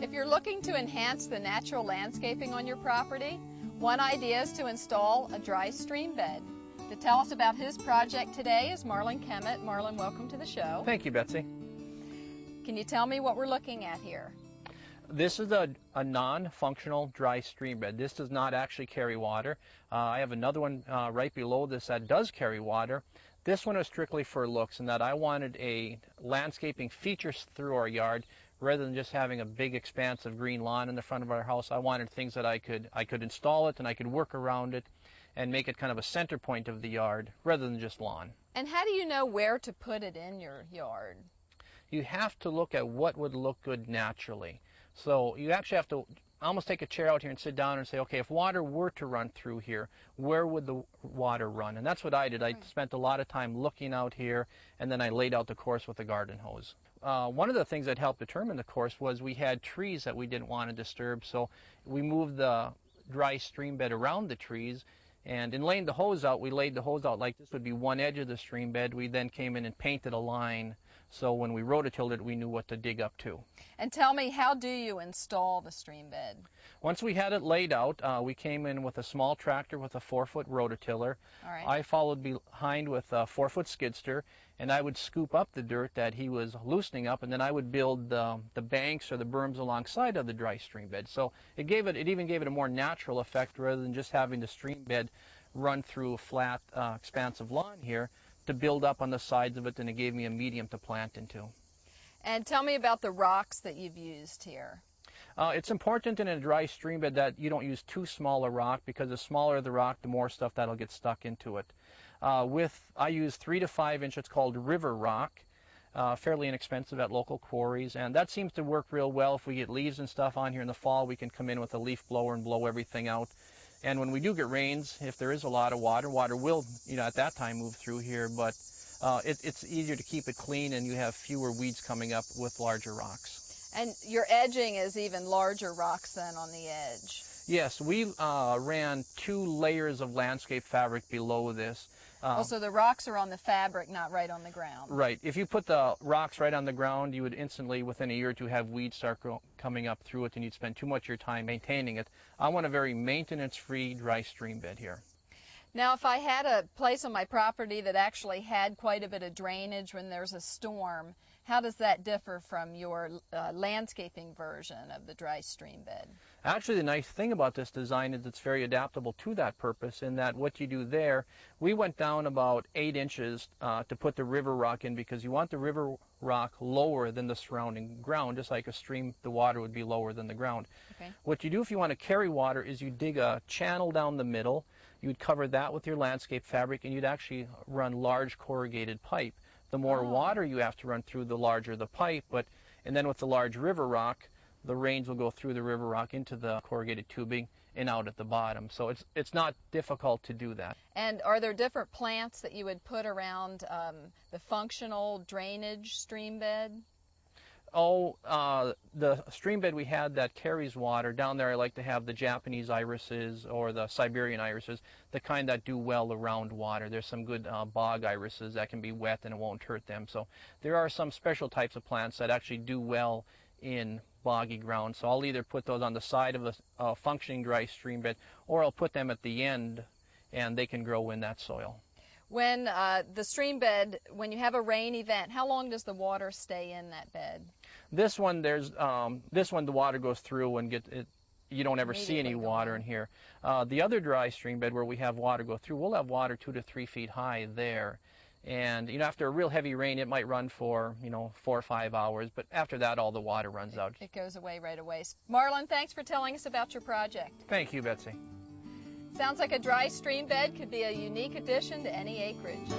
If you're looking to enhance the natural landscaping on your property, one idea is to install a dry stream bed. To tell us about his project today is Marlon Kemet. Marlon, welcome to the show. Thank you, Betsy. Can you tell me what we're looking at here? This is a non-functional dry stream bed. This does not actually carry water. I have another one right below this that does carry water. This one is strictly for looks, in that I wanted a landscaping feature through our yard rather than just having a big expanse of green lawn in the front of our house. I wanted things that I could install it and I could work around it and make it kind of a center point of the yard rather than just lawn. And how do you know where to put it in your yard? You have to look at what would look good naturally. So you actually have to almost take a chair out here and sit down and say, okay, if water were to run through here, where would the water run? And that's what I did. I spent a lot of time looking out here, and then I laid out the course with a garden hose. One of the things that helped determine the course was we had trees that we didn't want to disturb, so we moved the dry stream bed around the trees. And in laying the hose out, we laid the hose out like this would be one edge of the stream bed. We then came in and painted a line, so when we rototilled it, we knew what to dig up to. And tell me, how do you install the stream bed? Once we had it laid out, we came in with a small tractor with a 4-foot rototiller. All right. I followed behind with a 4-foot skidster, and I would scoop up the dirt that he was loosening up, and then I would build the banks or the berms alongside of the dry stream bed. So it even gave it a more natural effect rather than just having the stream bed run through a flat expanse of lawn here to build up on the sides of it, and it gave me a medium to plant into. And tell me about the rocks that you've used here. It's important in a dry stream bed that you don't use too small a rock, because the smaller the rock, the more stuff that'll get stuck into it. I use 3 to 5 inch, it's called river rock, fairly inexpensive at local quarries, and that seems to work real well. If we get leaves and stuff on here in the fall, we can come in with a leaf blower and blow everything out. And when we do get rains, if there is a lot of water will, at that time move through here, but it's easier to keep it clean, and you have fewer weeds coming up with larger rocks. And your edging is even larger rocks than on the edge. Yes, we ran 2 layers of landscape fabric below this. So the rocks are on the fabric, not right on the ground. Right. If you put the rocks right on the ground, you would instantly, within a year or two, have weeds start coming up through it, and you'd spend too much of your time maintaining it. I want a very maintenance-free dry stream bed here. Now, if I had a place on my property that actually had quite a bit of drainage when there's a storm, how does that differ from your landscaping version of the dry stream bed? Actually, the nice thing about this design is it's very adaptable to that purpose, in that what you do there, we went down about 8 inches to put the river rock in, because you want the river rock lower than the surrounding ground. Just like a stream, the water would be lower than the ground. Okay. What you do if you want to carry water is you dig a channel down the middle, you'd cover that with your landscape fabric, and you'd actually run large corrugated pipe. The more water you have to run through, the larger the pipe, and then with the large river rock, the rains will go through the river rock into the corrugated tubing and out at the bottom. So it's not difficult to do that. And are there different plants that you would put around the functional drainage stream bed? The stream bed we had that carries water, down there I like to have the Japanese irises or the Siberian irises, the kind that do well around water. There's some good bog irises that can be wet and it won't hurt them. So there are some special types of plants that actually do well in boggy ground. So I'll either put those on the side of a functioning dry stream bed, or I'll put them at the end, and they can grow in that soil. When the stream bed, when you have a rain event, how long does the water stay in that bed? This one, the water goes through and you don't ever see any water in here. The other dry stream bed where we have water go through, we'll have water 2 to 3 feet high there. And after a real heavy rain, it might run for 4 or 5 hours, but after that, all the water runs out. It goes away right away. Marlon, thanks for telling us about your project. Thank you, Betsy. Sounds like a dry stream bed could be a unique addition to any acreage.